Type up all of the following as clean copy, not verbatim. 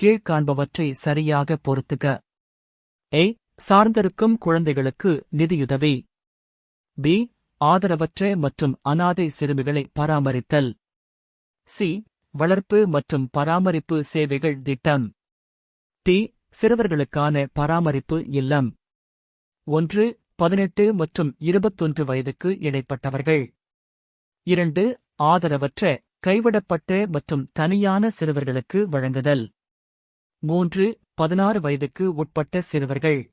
கீழ்காண்பவற்றை சரியாக பொருத்துக. ஏ. சார்ந்திருக்கும் குழந்தைகளுக்கு நிதியுதவி. பி. ஆதரவற்ற மற்றும் அனாதை சிறுமிகளை பராமரித்தல். சி. வளர்ப்பு மற்றும் பராமரிப்பு சேவைகள் திட்டம். டி. சிறுவர்களுக்கான பராமரிப்பு இல்லம். 1. 18 மற்றும் 21 வயதுக்கு இடைப்பட்டவர்கள். 2. ஆதரவற்ற, கைவிடப்பட்ட மற்றும் தனியான சிறுவர்களுக்கு வழங்குதல். 3. 16 வயதுக்கு உட்பட்ட சிறுவர்கள்.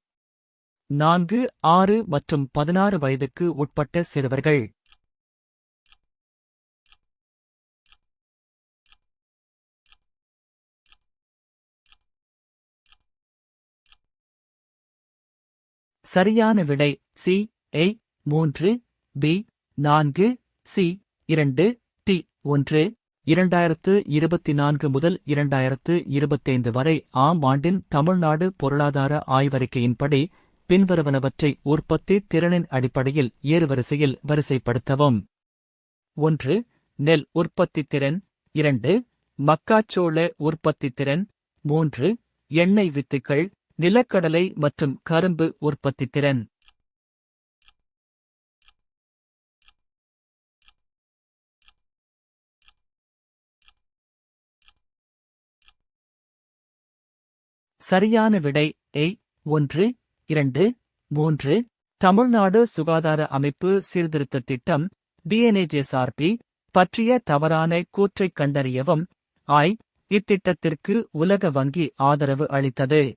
4. 6 மற்றும் 16 வயதுக்கு உட்பட்ட சிறுவர்கள். சரியான விடை C. A 3, B 4, C 2, D 1. 2024 முதல் 2025 வரை ஆம் ஆண்டின் தமிழ்நாடு பொருளாதார ஆய்வறிக்கையின்படி பின்வருவனவற்றை உற்பத்தி திறனின் அடிப்படையில் ஏறுவரிசையில் வரிசைப்படுத்தவும். 1. நெல் உற்பத்தித் திறன். 2. மக்காச்சோள உற்பத்தித் திறன். 3. எண்ணெய் வித்துக்கள், நிலக்கடலை மற்றும் கரும்பு உற்பத்தித் திறன். சரியான விடை ஏ 1, 2, 3. தமிழ்நாடு சுகாதார அமைப்பு சீர்திருத்தத் திட்டம் டிஎன்ஏஜேஎஸ்ஆர்பி பற்றிய தவறான கூற்றைக் கண்டறியவும். இத்திட்டத்திற்கு உலக வங்கி ஆதரவு அளித்தது.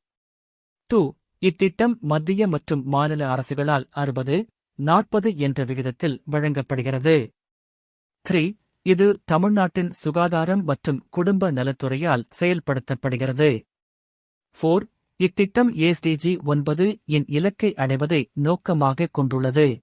2. இத்திட்டம் மத்திய மற்றும் மாநில அரசுகளால் 60-40 என்ற விகிதத்தில் வழங்கப்படுகிறது. 3. இது தமிழ்நாட்டின் சுகாதாரம் மற்றும் குடும்ப நலத்துறையால் செயல்படுத்தப்படுகிறது. 4. இத்திட்டம் எஸ்டிஜி 9 இன் இலக்கை அடைவதை நோக்கமாகக் கொண்டுள்ளது.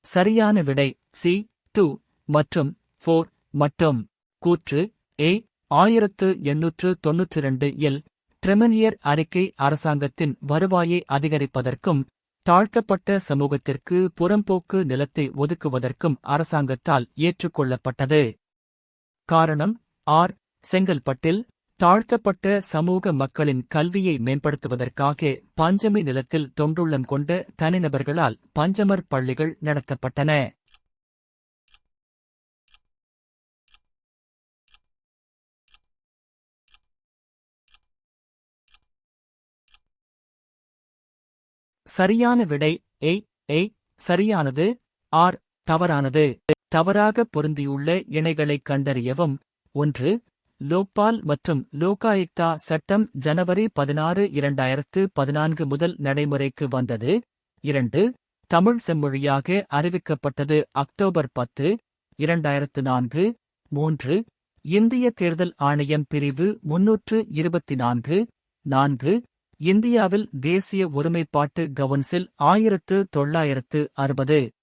சரியான விடை சி 2 மற்றும் 4 மட்டும். கூற்று ஏ 1892 இல் ட்ரெமனியர் அறிக்கை அரசாங்கத்தின் வருவாயை அதிகரிப்பதற்கும் தாழ்த்தப்பட்ட சமூகத்திற்கு புறம்போக்கு நிலத்தை ஒதுக்குவதற்கும் அரசாங்கத்தால் ஏற்றுக்கொள்ளப்பட்டது. காரணம் செங்கல்பட்டில் தாழ்த்தப்பட்ட சமூக மக்களின் கல்வியை மேம்படுத்துவதற்காக பஞ்சமி நிலத்தில் தொண்டுள்ளம் கொண்ட தனிநபர்களால் பஞ்சமர் பள்ளிகள் நடத்தப்பட்டன. சரியான விடை ஏ சரியானது. தவறானது. தவறாக பொருந்தியுள்ள இணைகளைக் கண்டறியவும். 1. லோக்பால் மற்றும் லோகாயுக்தா சட்டம் ஜனவரி 16, 2014 முதல் நடைமுறைக்கு வந்தது. 2. தமிழ் செம்மொழியாக அறிவிக்கப்பட்டது அக்டோபர் 10, 2004. 3. இந்திய தேர்தல் ஆணையம் பிரிவு 324. 4. இந்தியாவில் தேசிய ஒருமைப்பாட்டு கவுன்சில் 1960.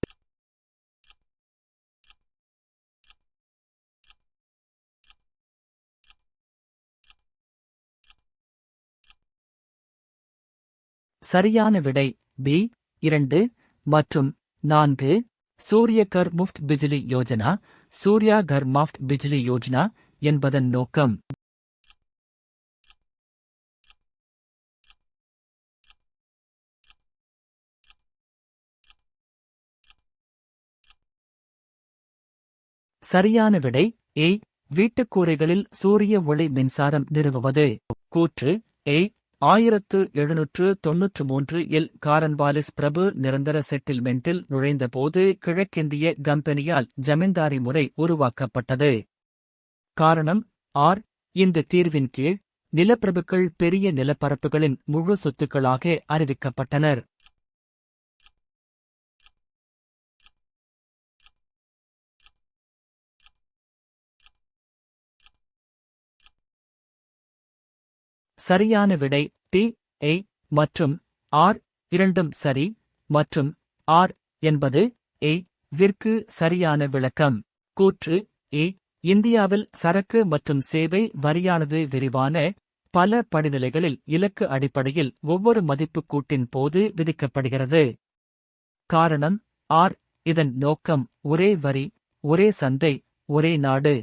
சரியான விடை பி 2 மற்றும் 4. சூரிய கர் முஃப்ட் பிஜ்லி யோஜனா, சூர்யா கர் முஃப்ட் பிஜ்லி யோஜனா என்பதன் நோக்கம். சரியான விடை ஏ வீட்டுக்கூரைகளில் சூரிய ஒளி மின்சாரம் நிறுவுவது. கூற்று ஏ 1793 இல் காரன்வாலிஸ் பிரபு நிரந்தர செட்டில்மெண்டில் நுழைந்தபோது கிழக்கிந்திய கம்பெனியால் ஜமீன்தாரி முறை உருவாக்கப்பட்டது. காரணம் இந்த தீர்வின் கீழ் நிலப்பிரபுக்கள் பெரிய நிலப்பரப்புகளின் முழு சொத்துக்களாக அறிவிக்கப்பட்டனர். சரியான விடை டி ஏ மற்றும் இரண்டும் சரி மற்றும் என்பது விற்கு சரியான விளக்கம். கூற்று இந்தியாவில் சரக்கு மற்றும் சேவை வரியானது விரிவான பல படிநிலைகளில் இலக்கு அடிப்படையில் ஒவ்வொரு மதிப்புக் கூட்டின் போது விதிக்கப்படுகிறது. காரணம் ஆர். இதன் நோக்கம் ஒரே வரி, ஒரே சந்தை, ஒரே நாடு.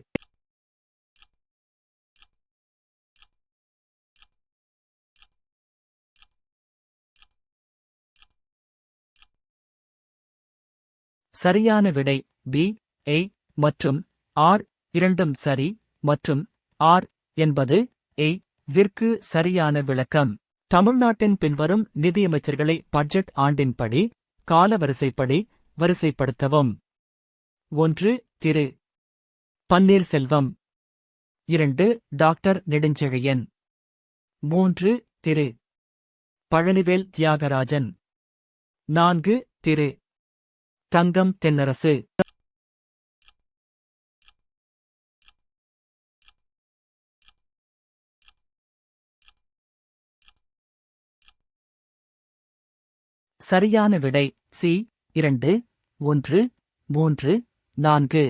சரியான விடை பி. ஏ மற்றும் ஆர் இரண்டும் சரி மற்றும் ஆர் என்பது ஏ விற்கு சரியான விளக்கம். தமிழ்நாட்டின் பின்வரும் நிதியமைச்சர்களை பட்ஜெட் ஆண்டின்படி காலவரிசைப்படி வரிசைப்படுத்தவும். 1. திரு பன்னீர்செல்வம். 2. டாக்டர் நெடுஞ்செழியன். 3. திரு பழனிவேல் தியாகராஜன். 4. திரு தங்கம் தென்னரசு. சரியான விடை சி. 2, 1, 3, 4.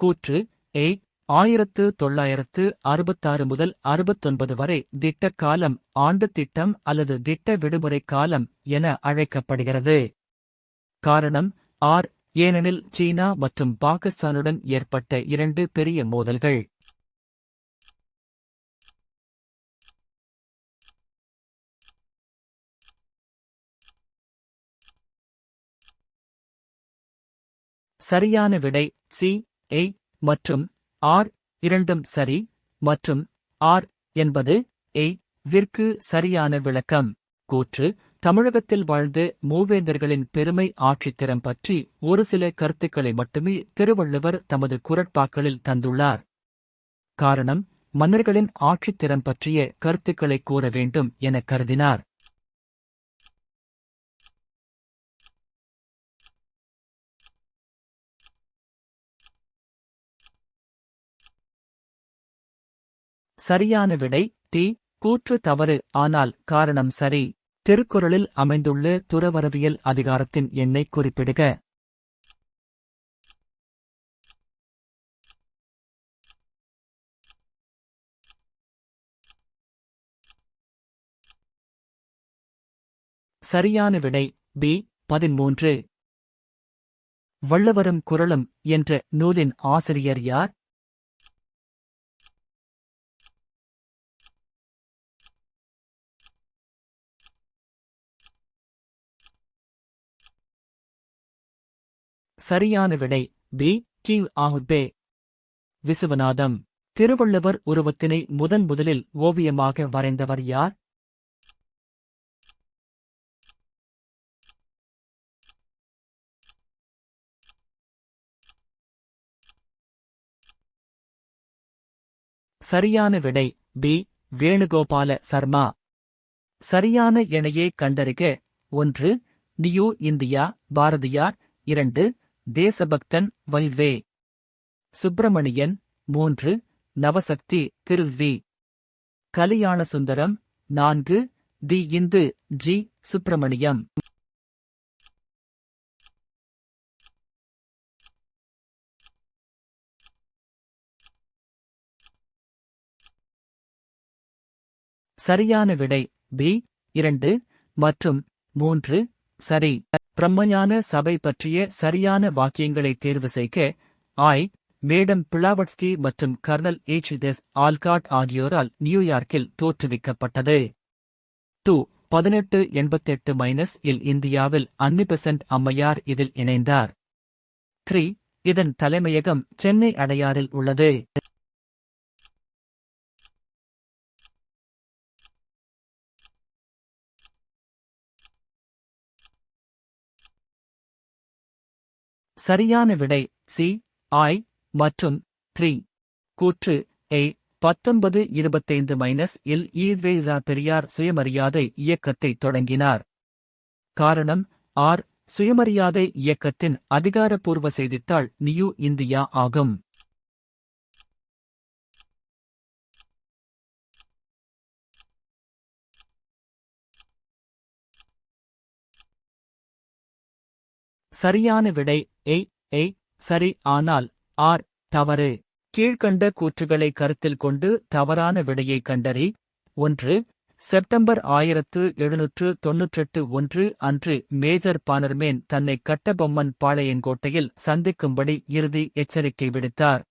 கூற்று ஏ. 1966 முதல் 69 வரை திட்டக் காலம் ஆண்டுத் திட்டம் அல்லது திட்ட விடுமுறை காலம் என அழைக்கப்படுகிறது. காரணம் ஆர். ஏனெனில் சீனா மற்றும் பாகிஸ்தானுடன் ஏற்பட்ட 2 பெரிய மோதல்கள். சரியான விடை சி. ஏ மற்றும் ஆர் இரண்டும் சரி மற்றும் ஆர் என்பது ஏ விற்கு சரியான விளக்கம். கூற்று தமிழகத்தில் வாழ்ந்து மூவேந்தர்களின் பெருமை ஆட்சித்திறம் பற்றி ஒரு சில கருத்துக்களை மட்டுமே திருவள்ளுவர் தமது குறட்பாக்களில் தந்துள்ளார். காரணம் மன்னர்களின் ஆட்சித்திறம் பற்றிய கருத்துக்களை கூற வேண்டும் என கருதினார். சரியான விடை டி. கூற்று தவறு ஆனால் காரணம் சரி. திருக்குறளில் அமைந்துள்ள துறவறவியல் அதிகாரத்தின் எண்ணை குறிப்பிடுக. சரியான விடை பி. 13. வள்ளுவரும் குறளும் என்ற நூலின் ஆசிரியர் யார்? சரியான விடை பி. கி. ஆகுபே. விசுவநாதம். திருவள்ளுவர் உருவத்தினை முதலில் ஓவியமாக வரைந்தவர் யார்? சரியான விடை பி. வேணுகோபால சர்மா. சரியான இணையை கண்டறிக. 1. New India Bharathiyar. 2. தேசபக்தன் வை. Subramanian. 3. Navasakthi Thiru V. Kalyanasundaram. 4. The Hindu G. Subramaniam. சரியான விடை பி. 2 மற்றும் 3 சரி. பிரம்மஞான சபை பற்றிய சரியான வாக்கியங்களை தேர்வு செய்க. ஆய். மேடம் பிளாவட்ஸ்கி மற்றும் கர்னல் H.S. ஆல்காட் ஆகியோரால் நியூயார்க்கில் தோற்றுவிக்கப்பட்டது. 2. 1888 இல் இந்தியாவில் அன்னிபெசன்ட் அம்மையார் இதில் இணைந்தார். 3. இதன் தலைமையகம் சென்னை அடையாறில் உள்ளது. சரியான விடை சி. ஆய் மற்றும் 3. கூற்று ஏ. 1925 இல் ஈவே.ரா. பெரியார் சுயமரியாதை இயக்கத்தை தொடங்கினார். காரணம் ஆர். சுயமரியாதை இயக்கத்தின் அதிகாரப்பூர்வ செய்தித்தாள் நியூ இந்தியா ஆகும். சரியான விடை ஏ சரி ஆனால் ஆர் தவறு. கீழ்க்கண்ட கூற்றுகளை கருத்தில் கொண்டு தவறான விடையை கண்டறி. 1 செப்டம்பர் 1798 அன்று மேஜர் பானர்மேன் தன்னை கட்டபொம்மன் பாளையங்கோட்டையில் சந்திக்கும்படி இறுதி எச்சரிக்கை விடுத்தார்.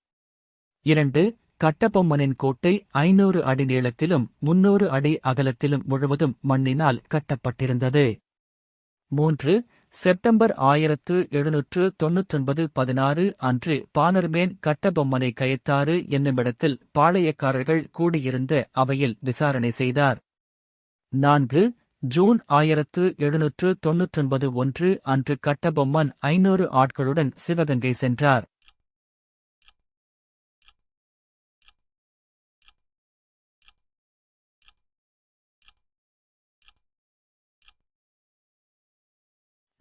2 கட்டபொம்மனின் கோட்டை 500 அடி நீளத்திலும் 300 அடி அகலத்திலும் முழுவதும் மண்ணினால் கட்டப்பட்டிருந்தது. 3 செப்டம்பர் 1799 16 அன்று பானர்மேன் கட்டபொம்மனை கயத்தாறு என்னுமிடத்தில் பாளையக்காரர்கள் கூடியிருந்த அவையில் விசாரணை செய்தார். 4 ஜூன் 1799 1 அன்று கட்டபொம்மன் 500 ஆட்களுடன் சிவகங்கை சென்றார்.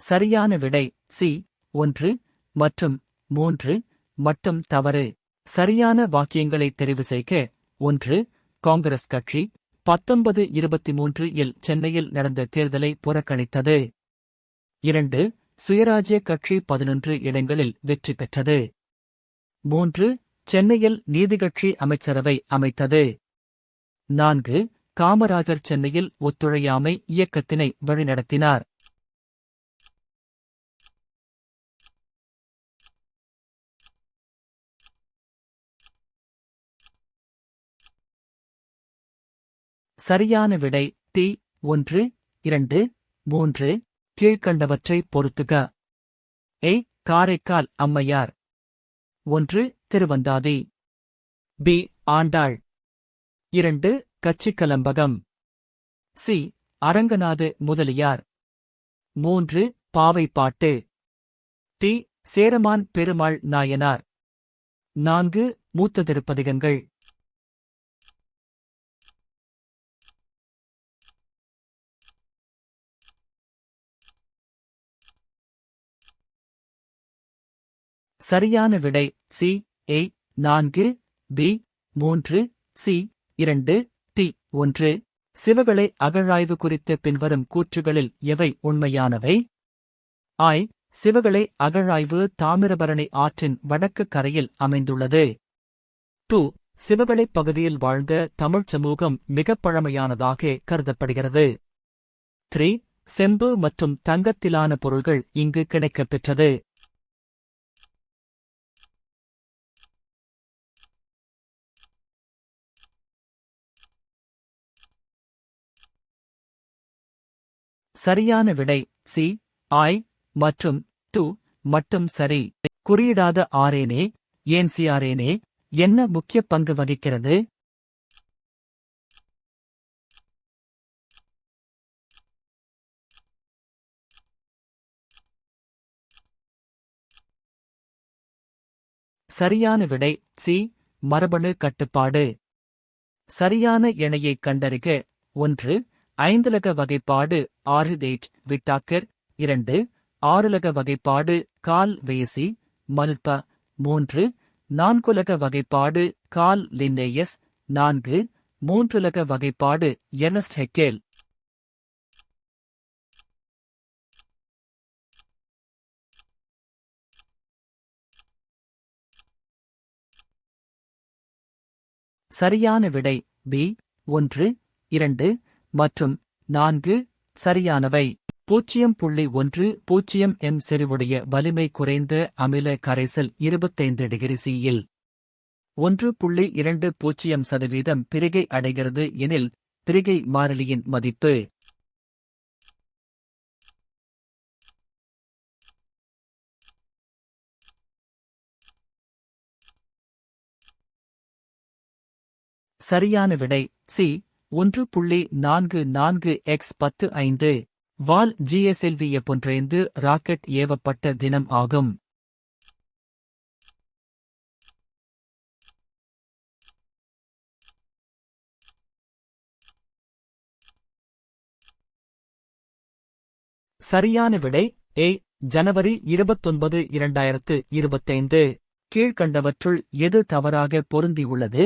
சரியான விடை சி 1 மற்றும் 3 மட்டும் தவறு. சரியான வாக்கியங்களை தெரிவு செய்க. 1 காங்கிரஸ் கட்சி 1923 இல் சென்னையில் நடந்த தேர்தலை புறக்கணித்தது. 2 சுயராஜ்ய கட்சி 11 இடங்களில் வெற்றி பெற்றது. 3 சென்னையில் நீதிக்கட்சி அமைச்சரவை அமைத்தது. 4 காமராஜர் சென்னையில் ஒத்துழையாமை இயக்கத்தினை வழிநடத்தினார். சரியான விடை டி 1 2 3 கீழ்க்கண்டவற்றை பொறுத்துக. ஏ Karaikal Ammaiyar. 1 Thiruvanthathi. B Andal. 2 Kachikalambagam. C Aranganatha Mudaliyar. 3 Pavaipattu. D Cheraman Perumal Nayanar. 4 மூத்த திருப்பதிகங்கள். சரியான விடை C A 4 B 3 C 2 D 1. Sivakalai அகழாய்வு குறித்த பின்வரும் கூற்றுகளில் எவை உண்மையானவை? ஆய் சிவகளை அகழாய்வு தாமிரபரணி ஆற்றின் வடக்கு கரையில் அமைந்துள்ளது. 2 சிவகளை பகுதியில் வாழ்ந்த தமிழ்ச் சமூகம் மிகப் பழமையானதாக கருதப்படுகிறது. 3 செம்பு மற்றும் தங்கத்திலான பொருள்கள் இங்கு கிடைக்கப்பெற்றது. சரியான விடை சி ஆய் மற்றும் 2 மட்டும் சரி. குறியிடாத ஆர்என்ஏ என்சிஆர்என்ஏ என்ன முக்கிய பங்கு வகிக்கிறது? சரியான விடை சி மரபணு கட்டுப்பாடு. சரியான இணையைக் கண்டறிக. 1 ஐந்துலக வகைப்பாடு ஆர்ஹிடேட் விட்டாக்கர். 2 ஆறுலக வகைப்பாடு கால் வேசி மல்ப. 3 நான்குலக வகைப்பாடு கால் லின்னேயஸ். 4 மூன்றுலக வகைப்பாடு எர்னஸ்ட் ஹெக்கேல். சரியான விடை பி 1 2 மற்றும் 4 சரியானவை. 0.10 m செறிவுடைய வலிமை குறைந்த அமில கரைசல் 25 டிகிரி சியில் 1.20% பிரிகை அடைகிறது எனில் பிரிகை மாறிலியின் மதிப்பு. சரியான விடை சி 1.44 x 10 வால் GSLV எப்பொன்றைந்து ராக்கெட் ஏவப்பட்ட தினம் ஆகும். சரியான விடை ஏ ஜனவரி 29 2025. கீழ்க்கண்டவற்றுள் எது தவறாக பொருந்தியுள்ளது?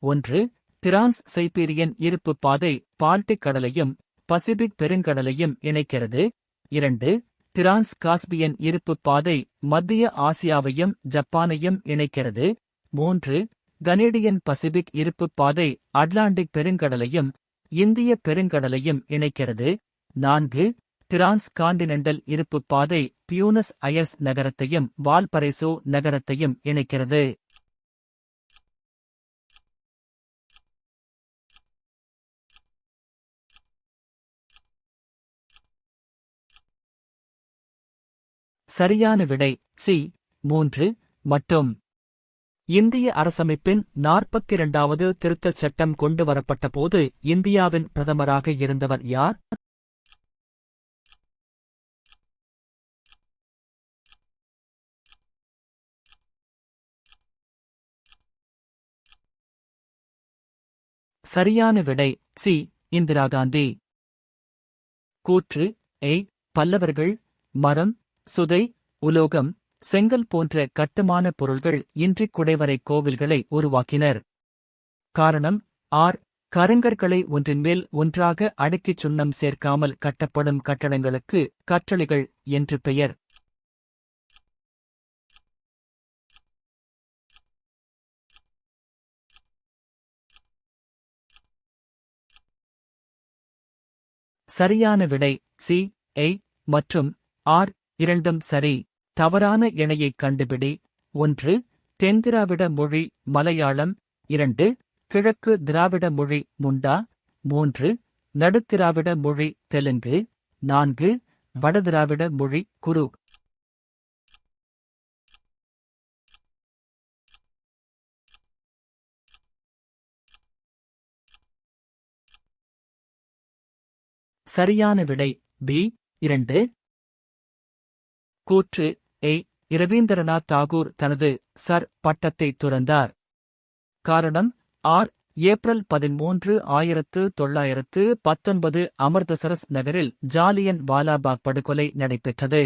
1 டிரான்ஸ் சைபீரியன் இருப்பு பாதை பால்டிக் கடலையும் பசிபிக் பெருங்கடலையும் இணைக்கிறது. 2 டிரான்ஸ் காஸ்பியன் இருப்பு பாதை மத்திய ஆசியாவையும் ஜப்பானையும் இணைக்கிறது. 3 கனேடியன் பசிபிக் இருப்புப் பாதை அட்லாண்டிக் பெருங்கடலையும் இந்திய பெருங்கடலையும் இணைக்கிறது. 4. டிரான்ஸ் கான்டினென்டல் இருப்புப் பாதை பியூனஸ் அயர்ஸ் நகரத்தையும் வால்பரைசோ நகரத்தையும் இணைக்கிறது. சரியான விடை சி. 3 மட்டும். இந்திய அரசமைப்பின் 42வது திருத்தச் சட்டம் கொண்டு வரப்பட்டபோது இந்தியாவின் பிரதமராக இருந்தவர் யார்? சரியான விடை சி. இந்திரா காந்தி. கூற்று ஏ. பல்லவர்கள் மரம், சுதை, உலோகம், செங்கல் போன்ற கட்டுமான பொருள்கள் இன்றிக் குடைவரை கோவில்களை உருவாக்கினர். காரணம் ஆர். கருங்கற்களை ஒன்றின்மேல் ஒன்றாக அடுக்கிச் சுண்ணம் சேர்க்காமல் கட்டப்படும் கட்டடங்களுக்கு கற்றளிகள் என்று பெயர். சரியான விடை சி. ஏ மற்றும் ஆர் இரண்டும் சரி. தவறான இணையைக் கண்டுபிடி. 1. தென்திராவிட மொழி மலையாளம். 2. கிழக்கு திராவிட மொழி முண்டா. 3. நடுத்திராவிட மொழி தெலுங்கு. 4. வடதிராவிட மொழி குரு. சரியான விடை பி. 2. கூற்று ஏ. இரவீந்திரநாத் தாகூர் தனது சர் பட்டத்தை துறந்தார். காரணம் ஆர். ஏப்ரல் 13, 1919 அமிர்தசரஸ் நகரில் ஜாலியன் வாலாபாக் படுகொலை நடைபெற்றது.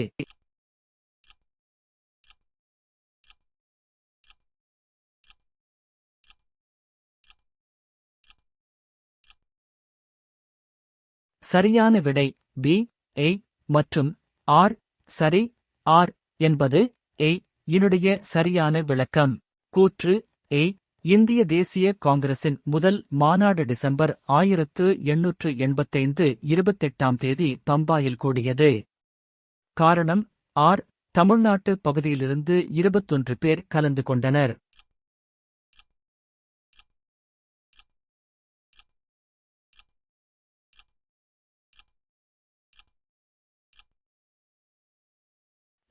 சரியான விடை பி. ஏ மற்றும் ஆர். சரி. ஆர் என்பது ஏ இனுடைய சரியான விளக்கம். கூற்று ஏ. இந்திய தேசிய காங்கிரசின் முதல் மாநாடு டிசம்பர் 1885 28ஆம் தேதி பம்பாயில் கூடியது. காரணம் ஆர். தமிழ்நாட்டு பகுதியிலிருந்து 21 பேர் கலந்து கொண்டனர்.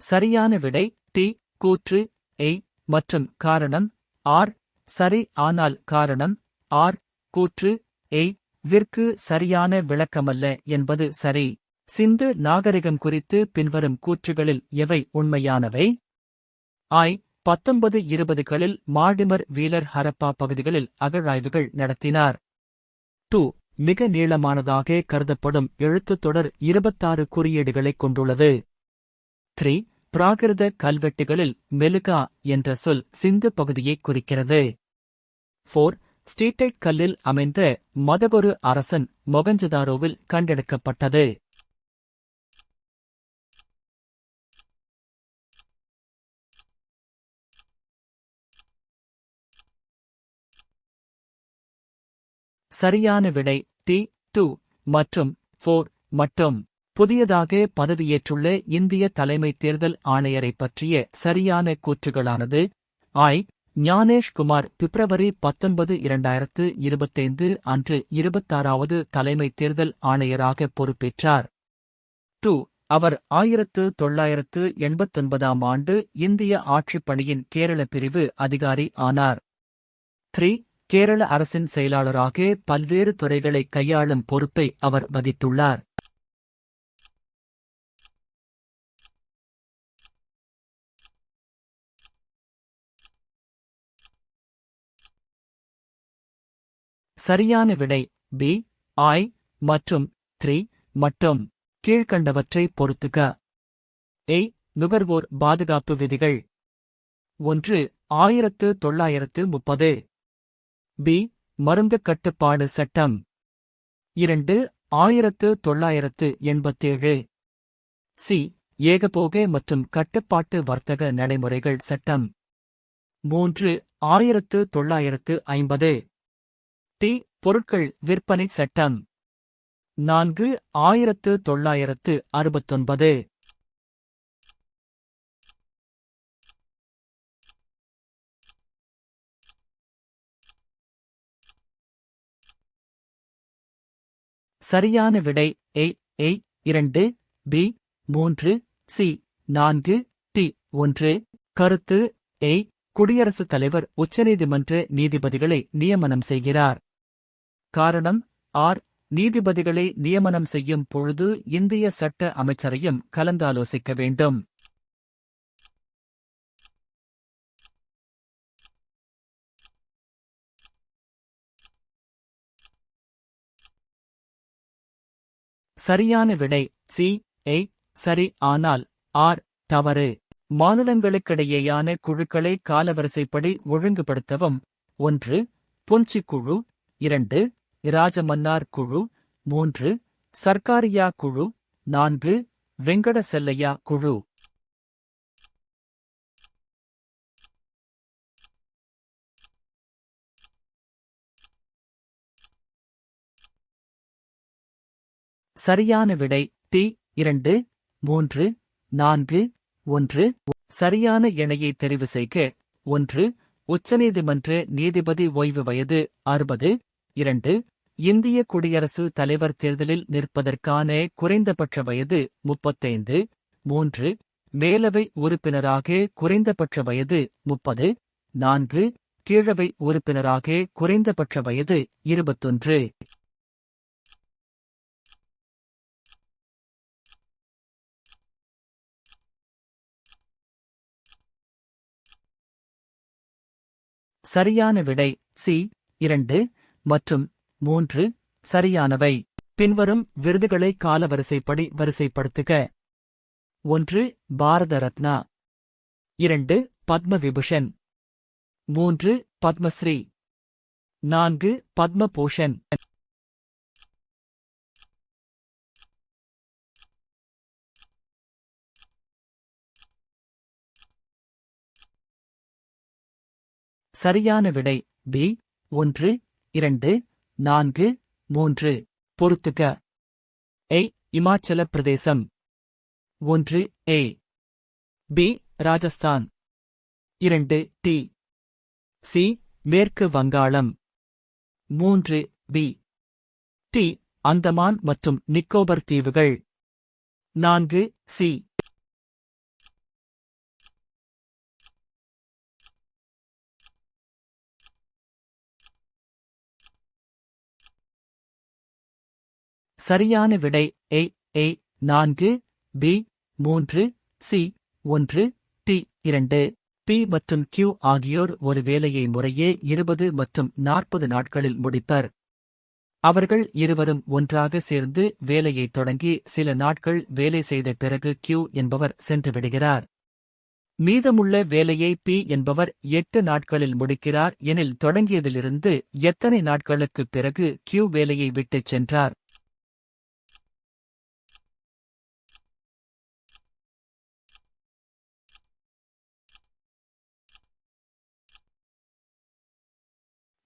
சரியான விடை டி. கூற்று ஏ மற்றும் காரணம் ஆர். சரி. ஆனால் காரணம் ஆர். கூற்று ஏ விற்கு சரியான விளக்கமல்ல என்பது சரி. சிந்து நாகரிகம் குறித்து பின்வரும் கூற்றுகளில் எவை உண்மையானவை? ஆய். 1920களில் மார்டிமர் வீலர் ஹரப்பா பகுதிகளில் அகழாய்வுகள் நடத்தினார். 2. மிக நீளமானதாக கருதப்படும் எழுத்துத் தொடர் 26 குறியீடுகளைக் கொண்டுள்ளது. 3. பிராகிருத கல்வெட்டுகளில் மெலுகா என்ற சொல் சிந்து பகுதியைக் குறிக்கிறது. 4. ஸ்டீட்டைட் கல்லில் அமைந்த மதகொரு அரசன் மொகஞ்சதாரோவில் கண்டெடுக்கப்பட்டது. சரியான விடை டி. 2 மற்றும் 4 மட்டும். புதியதாக பதவியேற்றுள்ள இந்திய தலைமை தேர்தல் ஆணையரைப் பற்றிய சரியான கூற்றுகளானது ஆய். ஞானேஷ் குமார் பிப்ரவரி 19, 2025 அன்று 26வது தலைமை தேர்தல் ஆணையராக பொறுப்பேற்றார். 2. அவர் 1989ஆம் ஆண்டு இந்திய ஆட்சிப்பணியின் கேரள பிரிவு அதிகாரி ஆனார். 3. கேரள அரசின் செயலாளராக பல்வேறு துறைகளை கையாளும் பொறுப்பை அவர் வகித்துள்ளார். சரியான விடை பி. ஆய் மற்றும் 3 மட்டும். கீழ்க்கண்டவற்றை பொறுத்துக. ஏ. நுகர்வோர் பாதுகாப்பு விதிகள். 1. 1930. பி. மருந்து கட்டுப்பாடு சட்டம். 2. 1987. சி. ஏகபோக மற்றும் கட்டுப்பாட்டு வர்த்தக நடைமுறைகள் சட்டம். 3,1950. டி. பொருட்கள் விற்பனை சட்டம் 4,1969. சரியான விடை ஏ 2, பி 3, சி 4, டி 1. கருத்து ஏ. குடியரசுத் தலைவர் உச்சநீதிமன்ற நீதிபதிகளை நியமனம் செய்கிறார். காரணம் ஆர். நீதிபதிகளை நியமனம் செய்யும் பொழுது இந்திய சட்ட அமைச்சரையும் கலந்தாலோசிக்க வேண்டும். சரியான விடை சி. ஏ. சரி, ஆனால் ஆர் தவறு. மாநிலங்களுக்கிடையேயான குழுக்களை காலவரிசைப்படி ஒழுங்குபடுத்தவும் 1. புன்சி குழு, 2. ராஜமன்னார் குழு, 3. சர்க்காரியா குழு, 4. வெங்கட செல்லையா குழு. சரியான விடை டி. 2, 3, 4, 1. சரியான இணையை தெரிவு செய்க. 1. உச்சநீதிமன்ற நீதிபதி ஓய்வு வயது 60. 2. இந்திய குடியரசு தலைவர் தேர்தலில் நிற்பதற்கான குறைந்தபட்ச வயது 35. 3. மேலவை உறுப்பினராக குறைந்தபட்ச வயது 30. 4. கீழவை உறுப்பினராக குறைந்தபட்ச வயது 21. சரியான விடை சி. 2 மற்றும் 3 சரியானவை. பின்வரும் விருதுகளை காலவரிசைப்படி வரிசைப்படுத்துக. 1. பாரத ரத்னா, 2. பத்ம விபூஷன், 3. பத்மஸ்ரீ, 4. பத்ம பூஷன். சரியான விடை பி. 1, 2, 4, 3. பொறுத்துக. ஏ. இமாச்சல பிரதேசம், 1. ஏ. பி. ராஜஸ்தான், 2. டி. சி. மேற்கு வங்காளம், 3. பி. டி. அந்தமான் மற்றும் நிக்கோபர் தீவுகள், 4. சி. சரியான விடை ஏ. 4, பி. 3, சி. 1, டி. 2. பி மற்றும் கியூ ஆகியோர் ஒரு வேலையை முறையே 20 மற்றும் 40 நாட்களில் முடிப்பர். அவர்கள் இருவரும் ஒன்றாக சேர்ந்து வேலையைத் தொடங்கி சில நாட்கள் வேலை செய்த பிறகு கியூ என்பவர் சென்று விடுகிறார். மீதமுள்ள வேலையை பி என்பவர் 8 நாட்களில் முடிக்கிறார் எனில் தொடங்கியதிலிருந்து எத்தனை நாட்களுக்குப் பிறகு கியூ வேலையை விட்டுச் சென்றார்?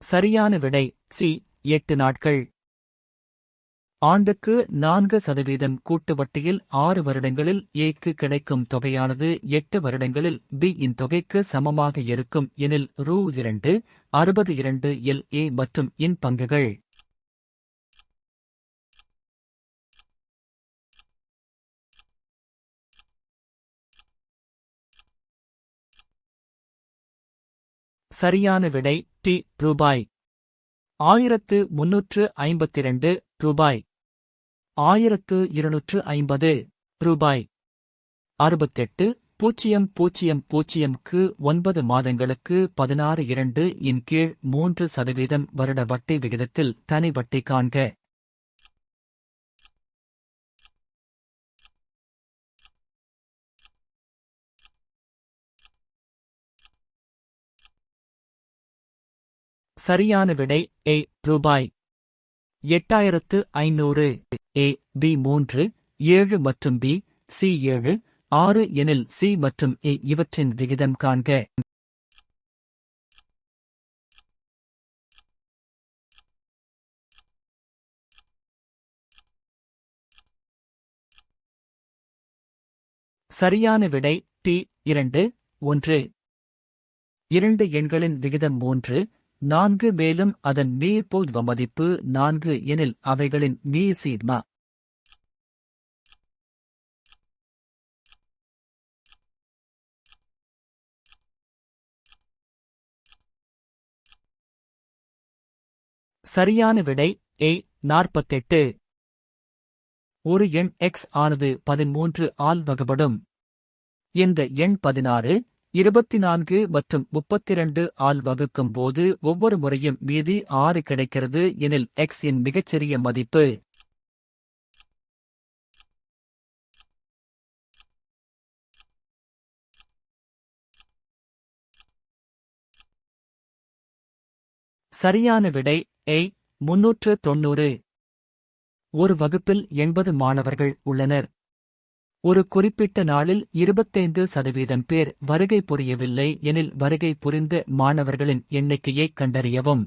சரியான விடை சி. 8 நாட்கள். ஆண்டுக்கு 4% கூட்டு வட்டியில் 6 வருடங்களில் ஏக்கு கிடைக்கும் தொகையானது 8 வருடங்களில் பி இன் தொகைக்கு சமமாக இருக்கும் எனில் ரூ. 62 எல் ஏ மற்றும் இன் பங்குகள். சரியான விடை டி. ரூபாய் 1352 ரூபாய் 1250 ரூபாய் 68,000க்கு 9 மாதங்களுக்கு 16.2 இன் கீழ் 3% வருட வட்டி விகிதத்தில் தனி வட்டி காண்க. சரியான விடை ஏ. ரூபாய் 8500. ஏ. பி 3, 7 மற்றும் பி, சி 7, 6 எனில் சி மற்றும் ஏ இவற்றின் விகிதம் காண்க. சரியான விடை டி 2 1. 2 எண்களின் விகிதம் 3 4 மேலும் அதன் மீபோதுவ மதிப்பு 4 எனில் அவைகளின் மீசீர்மா. சரியான விடை ஏ 48. ஒரு எண் x ஆனது 13 ஆல் வகுபடும். இந்த எண் 16, 24 மற்றும் 32 ஆல் வகுக்கும் போது ஒவ்வொரு முறையும் மீதி 6 கிடைக்கிறது எனில் x இன் மிகச்சிறிய மதிப்பு. சரியான விடை ஏ 390. ஒரு வகுப்பில் 80 மாணவர்கள் உள்ளனர். ஒரு குறிப்பிட்ட நாளில் 25% பேர் வருகை புரியவில்லை எனில் வருகை புரிந்த மாணவர்களின் எண்ணிக்கையை கண்டறியவும்.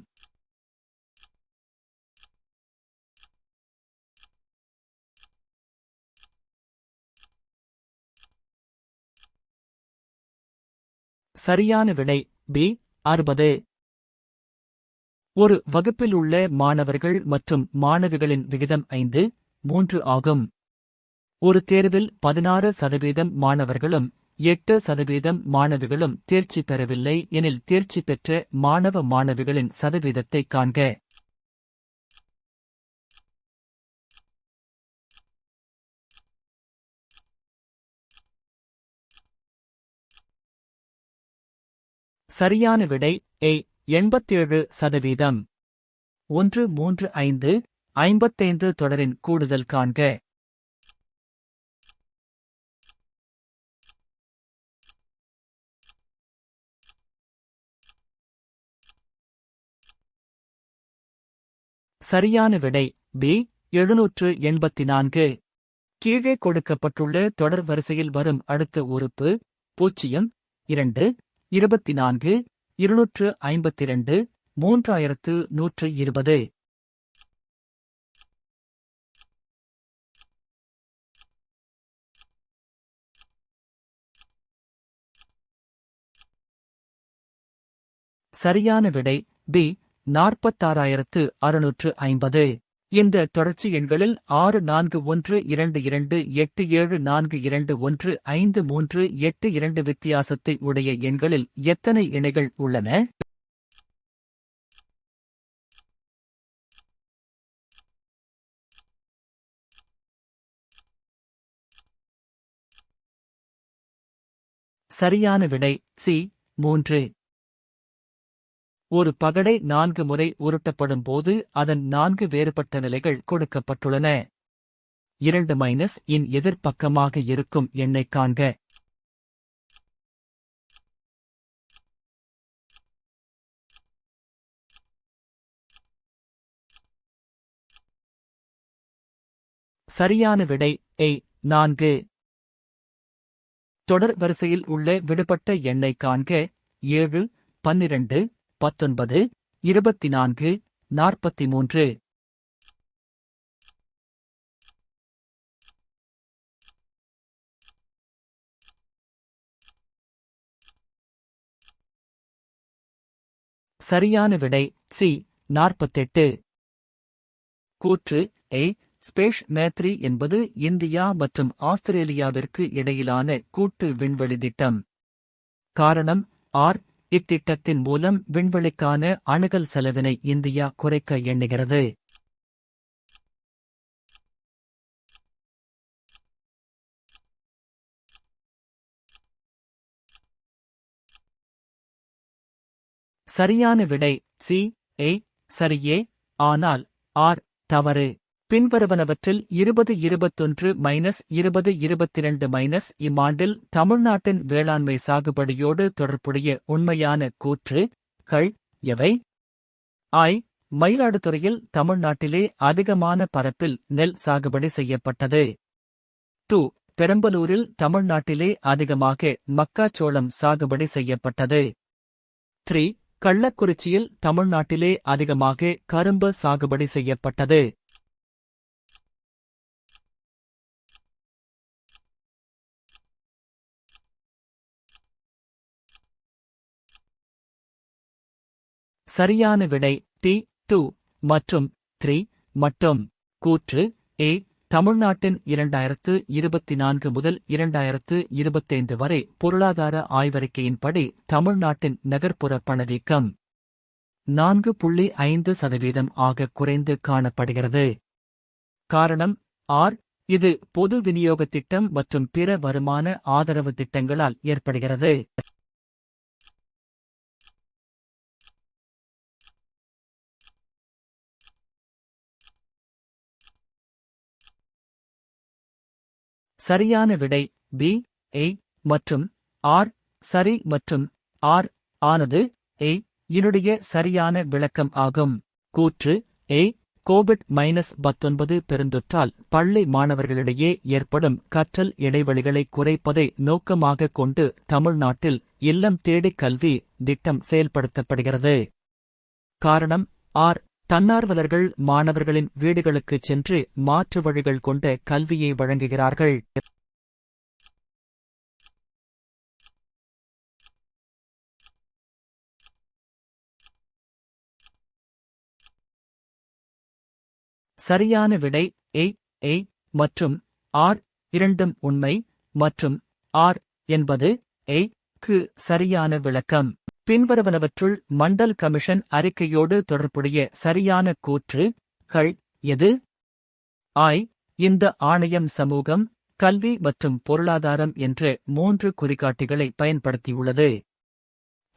சரியான விடை பி 60. ஒரு வகுப்பில் உள்ள மாணவர்கள் மற்றும் மாணவிகளின் விகிதம் 5:3 ஆகும். ஒரு தேர்வில் 16% மாணவர்களும் 8% மாணவிகளும் தேர்ச்சி பெறவில்லை எனில் தேர்ச்சி பெற்ற மாணவ மாணவிகளின் சதவீதத்தை காண்க. சரியான விடை ஏ 87%. 1 3 5 55 தொடரின் கூடுதல் காண்க. சரியான விடை பி 784. கீழே கொடுக்கப்பட்டுள்ள தொடர் வரிசையில் வரும் அடுத்த உறுப்பு 0 2 24 252 3120. சரியான விடை பி 46,650. இந்த தொடர்ச்சி எண்களில் 6412287421538 வித்தியாசத்தை உடைய எண்களில் எத்தனை இணைகள் உள்ளன? சரியான விடை சி 3. ஒரு பகடை 4 முறை உருட்டப்படும் போது அதன் 4 வேறுபட்ட நிலைகள் கொடுக்கப்பட்டுள்ளன. 2 மைனஸ் இன் எதிர்ப்பக்கமாக இருக்கும் எண்ணைக் காண்க. சரியான விடை ஏ 4. தொடர் வரிசையில் உள்ள விடுபட்ட எண்ணைக் காண்க. 7 12 19 24 43. சரியான விடை சி 48. கூற்று ஏ ஸ்பேஸ் மேத்ரி என்பது இந்தியா மற்றும் ஆஸ்திரேலியாவிற்கு இடையிலான கூட்டு விண்வெளி திட்டம். காரணம் ஆர் இத்திட்டத்தின் மூலம் விண்வெளிக்கான அணுகல் செலவினை இந்தியா குறைக்க எண்ணுகிறது. சரியான விடை சி ஏ சரியே, ஆனால் ஆர் தவறு. பின்வருவனவற்றில் 2021-2022- இம்மாண்டில் தமிழ்நாட்டின் வேளாண்மை சாகுபடியோடு தொடர்புடைய உண்மையான கூற்று கள் எவை? ஐ. மயிலாடுதுறையில் தமிழ்நாட்டிலே அதிகமான பரப்பில் நெல் சாகுபடி செய்யப்பட்டது. 2. பெரம்பலூரில் தமிழ்நாட்டிலே அதிகமாக மக்காச்சோளம் சாகுபடி செய்யப்பட்டது. 3. கள்ளக்குறிச்சியில் தமிழ்நாட்டிலே அதிகமாக கரும்பு சாகுபடி செய்யப்பட்டது. சரியான விடை டி 2 மற்றும் 3 மட்டும். கூற்று ஏ. தமிழ்நாட்டின் 2024 முதல் 2025 வரை பொருளாதார ஆய்வறிக்கையின்படி தமிழ்நாட்டின் நகர்ப்புற பணவீக்கம் 4.5% ஆக குறைந்து காணப்படுகிறது. காரணம் ஆர். இது பொது விநியோக திட்டம் மற்றும் பிற வருமான ஆதரவு திட்டங்களால் ஏற்படுகிறது. சரியான விடை பி. ஏ மற்றும் ஆர். சரி மற்றும் ஆர் ஆனது ஏ இனுடைய சரியான விளக்கம் ஆகும். கூற்று ஏ. கோவிட்-19 பெருந்தொற்றால் பள்ளி மாணவர்களிடையே ஏற்படும் கற்றல் இடைவெளிகளை குறைப்பதை நோக்கமாகக் கொண்டு தமிழ்நாட்டில் இல்லம் தேடி கல்வி திட்டம் செயல்படுத்தப்படுகிறது. காரணம் ஆர். தன்னார்வலர்கள் மாணவர்களின் வீடுகளுக்குச் சென்று மாற்று வழிகள் கொண்ட கல்வியை வழங்குகிறார்கள். சரியான விடை ஏ. ஏ மற்றும் ஆர் இரண்டும் உண்மை மற்றும் ஆர் என்பது ஏ க்கு சரியான விளக்கம். பின்வருவனவற்றுள் மண்டல் கமிஷன் அறிக்கையோடு தொடர்புடைய சரியான கூற்றுகள் எது? ஆய். இந்த ஆணையம் சமூகம், கல்வி மற்றும் பொருளாதாரம் என்ற 3 குறிகாட்டிகளை பயன்படுத்தியுள்ளது.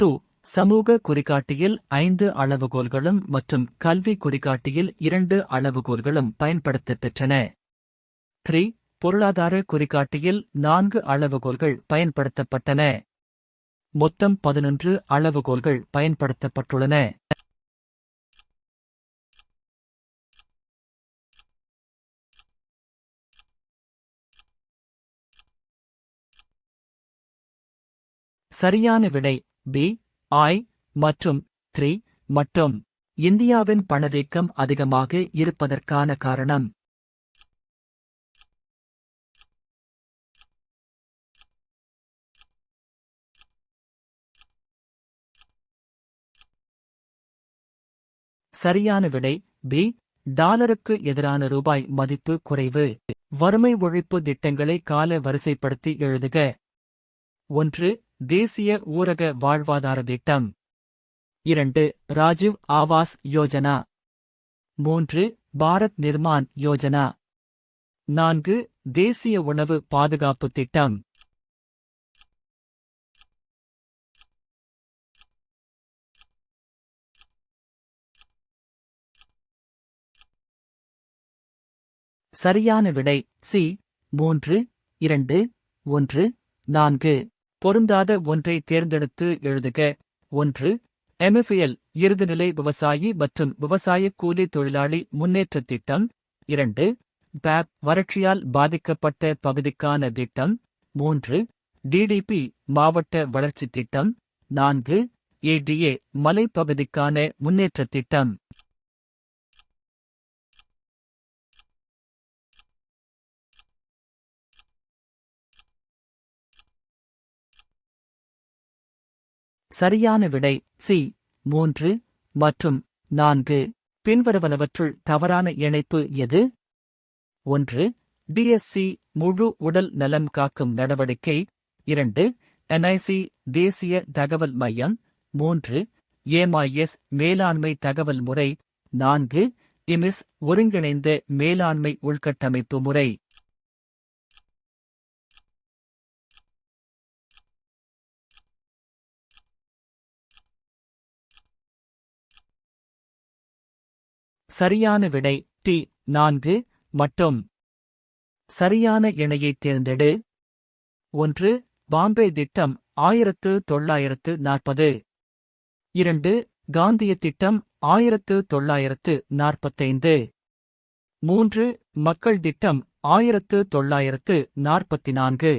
2. சமூக குறிகாட்டியில் 5 அளவுகோல்களும் மற்றும் கல்வி குறிகாட்டியில் 2 அளவுகோல்களும் பயன்படுத்தப் பெற்றன. 3. பொருளாதார குறிகாட்டியில் 4 அளவுகோல்கள் பயன்படுத்தப்பட்டன. மொத்தம் 11 அளவுகோல்கள் பயன்படுத்தப்பட்டுள்ளன. சரியான விடை பி. ஆய் மற்றும் 3 மட்டும். இந்தியாவின் பணவீக்கம் அதிகமாக இருப்பதற்கான காரணம். சரியான விடை பி. டாலருக்கு எதிரான ரூபாய் மதிப்பு குறைவு. வறுமை ஒழிப்பு திட்டங்களை கால வரிசைப்படுத்தி எழுதுக. 1. தேசிய ஊரக வாழ்வாதார திட்டம். 2. ராஜீவ் ஆவாஸ் யோஜனா. 3. பாரத் நிர்மான் யோஜனா. 4. தேசிய உணவு பாதுகாப்பு திட்டம். சரியான விடை சி. 3, 2, 1, 4. பொருந்தாத ஒன்றை தேர்ந்தெடுத்து எழுதுக. 1. எம்எஃப்எல் இறுதிநிலை விவசாயி மற்றும் விவசாய கூலி தொழிலாளி முன்னேற்றத் திட்டம். 2. பேப் வறட்சியால் பாதிக்கப்பட்ட பகுதிக்கான திட்டம். 3. டிடிபி மாவட்ட வளர்ச்சித் திட்டம். 4. ஏடிஏ மலைப்பகுதிக்கான முன்னேற்றத் திட்டம். சரியான விடை சி. 3 மற்றும் 4. பின்வருவனவற்றுள் தவறான இணைப்பு எது? 1. டிஎஸ்சி முழு உடல் நலம் காக்கும் நடவடிக்கை. 2. என்ஐசி தேசிய தகவல் மையம். 3. ஏம்ஐஎஸ் மேலாண்மை தகவல் முறை. 4. இமிஸ் ஒருங்கிணைந்த மேலாண்மை உள்கட்டமைப்பு முறை. சரியான விடை டி. 4 மட்டும். சரியான இணையைத் தேர்ந்தெடு. 1. பாம்பே திட்டம் 1940. 2. காந்திய திட்டம் 1945. 3. மக்கள் திட்டம் 1944.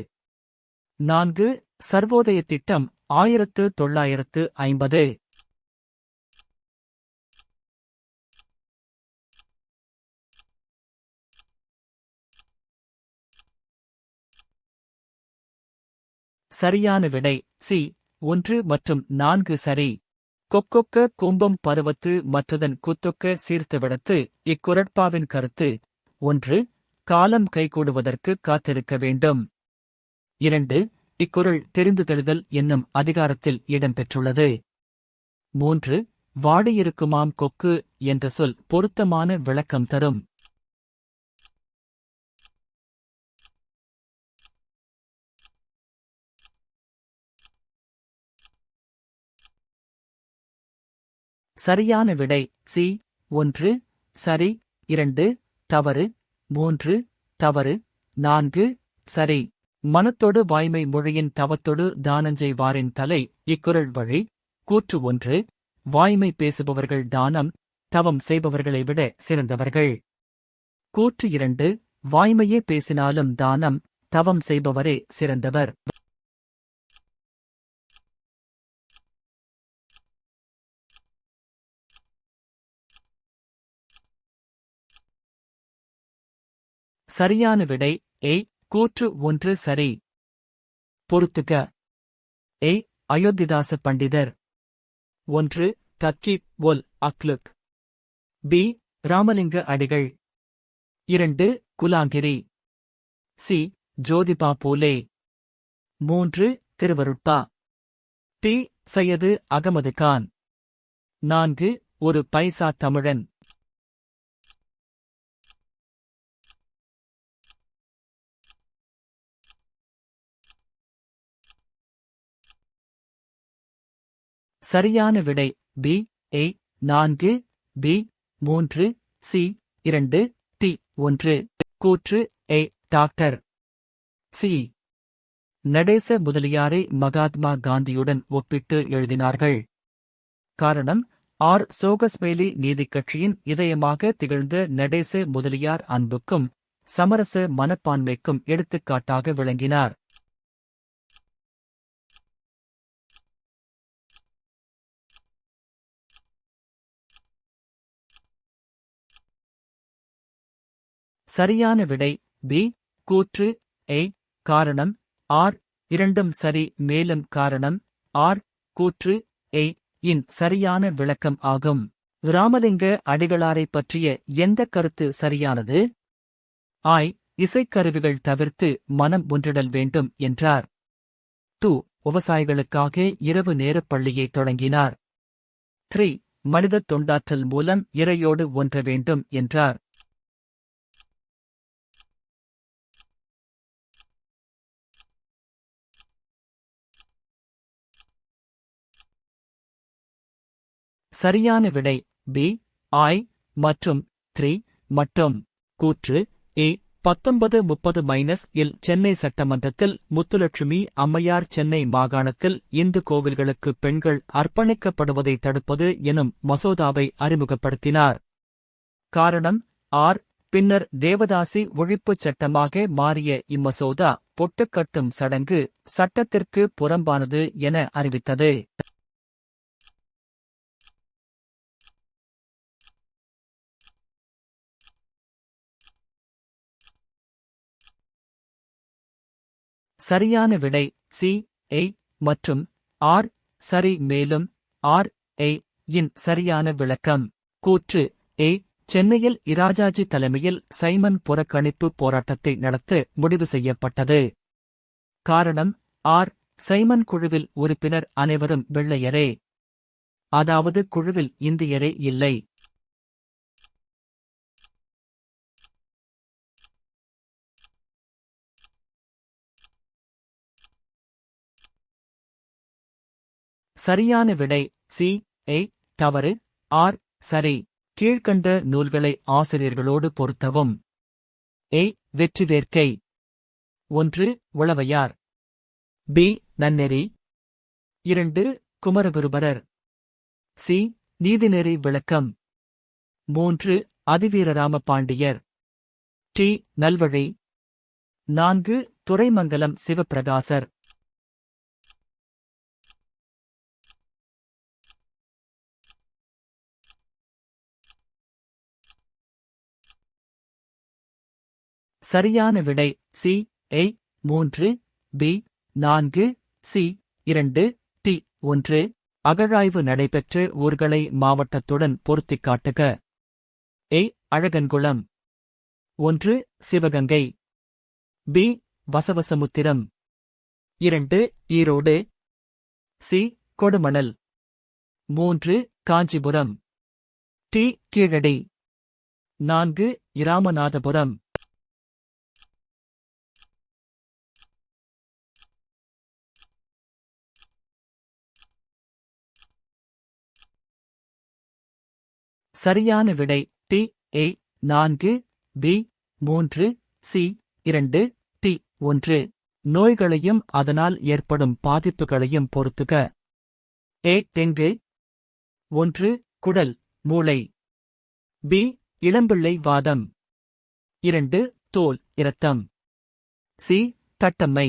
4. சர்வோதய திட்டம் 1950. சரியான விடை சி. 1 மற்றும் 4 சரி. கொக்கொக்க கூம்பம் பருவத்து மற்றதன் குத்தொக்க சீர்த்துவிடத்து இக்குறட்பாவின் கருத்து 1. காலம் கைகூடுவதற்கு காத்திருக்க வேண்டும். 2. இக்குறள் தெரிந்து தெளிதல் என்னும் அதிகாரத்தில் இடம்பெற்றுள்ளது. 3. வாடியிருக்குமாம் கொக்கு என்ற சொல் பொருத்தமான விளக்கம் தரும். சரியான விடை சி. 1 சரி, 2 தவறு, 3 தவறு, 4 சரி. மனத்தொடு வாய்மை மொழியின் தவத்தொடு தானஞ்செய் வாரின் தலை இக்குறள் வழி. கூற்று 1. வாய்மை பேசுபவர்கள் தானம், தவம் செய்பவர்களை விட சிறந்தவர்கள். கூற்று 2. வாய்மையே பேசினாலும் தானம், தவம் செய்பவரே சிறந்தவர். சரியான விடை ஏ. கூற்று 1 சரி. பொறுத்துக. ஏ. அயோத்திதாச பண்டிதர். 1. தக்கீப் ஒல் அக்லுக். பி. ராமலிங்க அடிகள். 2. குலாங்கிரி. சி. ஜோதிபா பூலே. 3. திருவருட்பா. டி. சையது அகமது கான். 4. ஒரு பைசா தமிழன். சரியான விடை பி. ஏ. 4. பி. 3. சி. 2. டி. 1. கூற்று ஏ. டாக்டர். சி. நடேச முதலியாரை மகாத்மா காந்தியுடன் ஒப்பிட்டு எழுதினார்கள். காரணம், ஆர். சோகஸ்மேலி நீதிக் கட்சியின் இதயமாக திகழ்ந்த நடேச முதலியார் அன்புக்கும் சமரச மனப்பான்மைக்கும் எடுத்துக்காட்டாக விளங்கினார். சரியான விடை பி. கூற்று ஏ. காரணம் ஆர். இரண்டும் சரி, மேலும் காரணம் ஆர். கூற்று ஏ இன் சரியான விளக்கம் ஆகும். ராமலிங்க அடிகளாரைப் பற்றிய எந்த கருத்து சரியானது? ஆய். இசைக்கருவிகள் தவிர்த்து மனம் ஒன்றிடல் வேண்டும் என்றார். 2. விவசாயிகளுக்காக இரவு நேரப் பள்ளியை தொடங்கினார். 3. மனிதத் தொண்டாற்றல் மூலம் இறையோடு ஒன்ற வேண்டும் என்றார். சரியான விடை பி. ஆய் மற்றும் 3 மட்டும். கூற்று ஏ. 1930-இல் சென்னை சட்டமன்றத்தில் முத்துலட்சுமி அம்மையார் சென்னை மாகாணத்தில் இந்து கோவில்களுக்கு பெண்கள் அர்ப்பணிக்கப்படுவதை தடுப்பது எனும் மசோதாவை அறிமுகப்படுத்தினார். காரணம் ஆர். பின்னர் தேவதாசி ஒழிப்புச் சட்டமாக மாறிய இம்மசோதா பொட்டுக்கட்டும் சடங்கு சட்டத்திற்கு புறம்பானது என அறிவித்தது. சரியான விடை சி. ஏ மற்றும் ஆர். சரி, மேலும் ஆர். ஏ இன் சரியான விளக்கம். கூற்று ஏ. சென்னையில் இராஜாஜி தலைமையில் சைமன் புறக்கணிப்பு போராட்டத்தை நடத்த முடிவு செய்யப்பட்டது. காரணம் ஆர். சைமன் குழுவில் உறுப்பினர் அனைவரும் வெள்ளையரே, அதாவது குழுவில் இந்தியரே இல்லை. சரியான விடை சி. ஏ. தவறு, ஆர். சரி. கீழ்க்கண்ட நூல்களை ஆசிரியர்களோடு பொருத்தவும். ஏ. வெற்றிவேற்கை. 1. உளவையார். பி. நன்னெறி. 2. குமரகுருபரர். சி. நீதிநெறி விளக்கம். 3. அதிவீரராம பாண்டியர். டி. நல்வழி. 4. துரைமங்கலம் சிவப்பிரகாசர். சரியான விடை C. A. 3. B. 4. C. 2. D. 1. அகழாய்வு நடைபெற்ற ஊர்களை மாவட்டத்துடன் பொருத்திக் காட்டுக. Azhagankulam. 1. Sivaganga. B. Vasavasamudram. 2. Erode. C. Kodumanal. 3. Kanchipuram. D. Keezhadi. 4. Ramanathapuram. சரியான விடை டி. 4. பி. 3. சி. 2. டி. 1. நோய்களையும் அதனால் ஏற்படும் பாதிப்புகளையும் பொறுத்துக. தெங்கு. 1. குடல், மூளை. பி. இளம்பிள்ளை வாதம். 2. தோல், இரத்தம். சி. தட்டம்மை.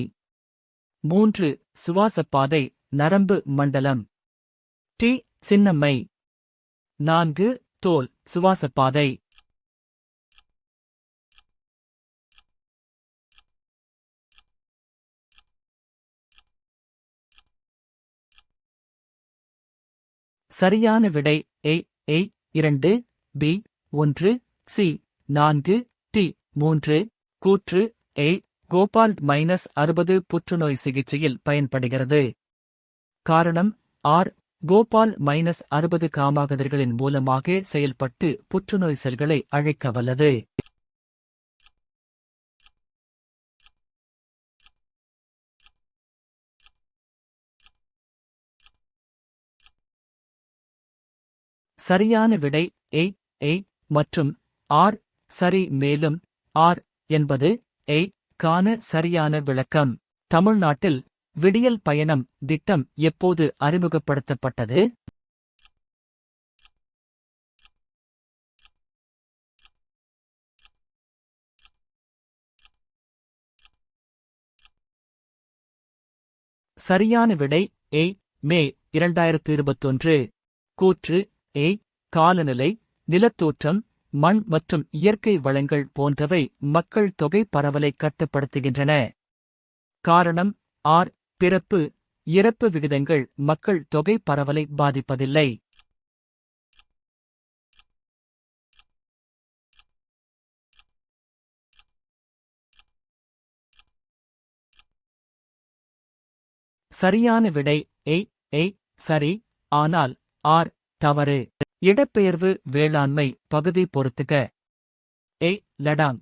3. சுவாசப்பாதை, நரம்பு மண்டலம். டி. சின்னம்மை. 4. தோல், சுவாசப்பாதை. சரியான விடை 2. பி. 1. சி. 4. டி. 3. கூற்று கோபால் -60 புற்றுநோய் சிகிச்சையில் பயன்படுகிறது. காரணம் கோபால் -60 காமாகதிர்களின் மூலமாக செயல்பட்டு புற்றுநோய் செல்களை அழிக்க வல்லது. சரியான விடை மற்றும் சரி. மேலும் என்பது கான சரியான விளக்கம். தமிழ்நாட்டில் விடியல் பயணம் திட்டம் எப்போது அறிமுகப்படுத்தப்பட்டது? சரியான விடை மே 2021. கூற்று காலநிலை, நிலத்தோற்றம், மண் மற்றும் இயற்கை வளங்கள் போன்றவை மக்கள் தொகை பரவலை கட்டுப்படுத்துகின்றன. காரணம் பிறப்பு, இறப்பு விகிதங்கள் மக்கள் தொகை பரவலை பாதிப்பதில்லை. சரியான விடை சரி. ஆனால் தவறு. இடப்பெயர்வு வேளாண்மை பகுதி பொறுத்துக. Ladang.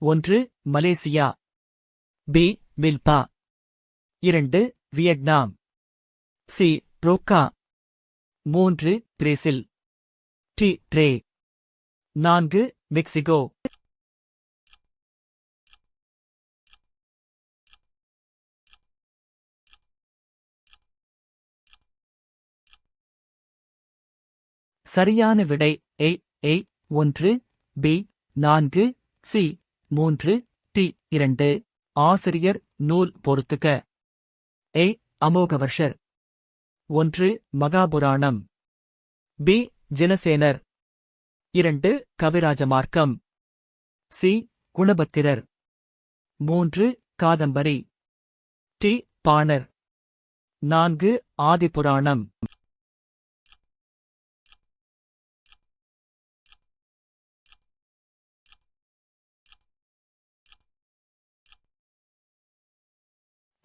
1. Malaysia. B. Milpa. 2. Vietnam. C. Roca. 3. Brazil. D. Ray. 4. Mexico. சரியான விடை 1. பி. 4. சி. 3. டி. 2. ஆசிரியர் நூல் பொறுத்துக. Amoghavarshar. 1. Mahapuranam. B. Janasenar. 2. Kavirajamargam. C. Gunabhadrar. 3. Kadambari. D. Banar. 4. Adipuranam.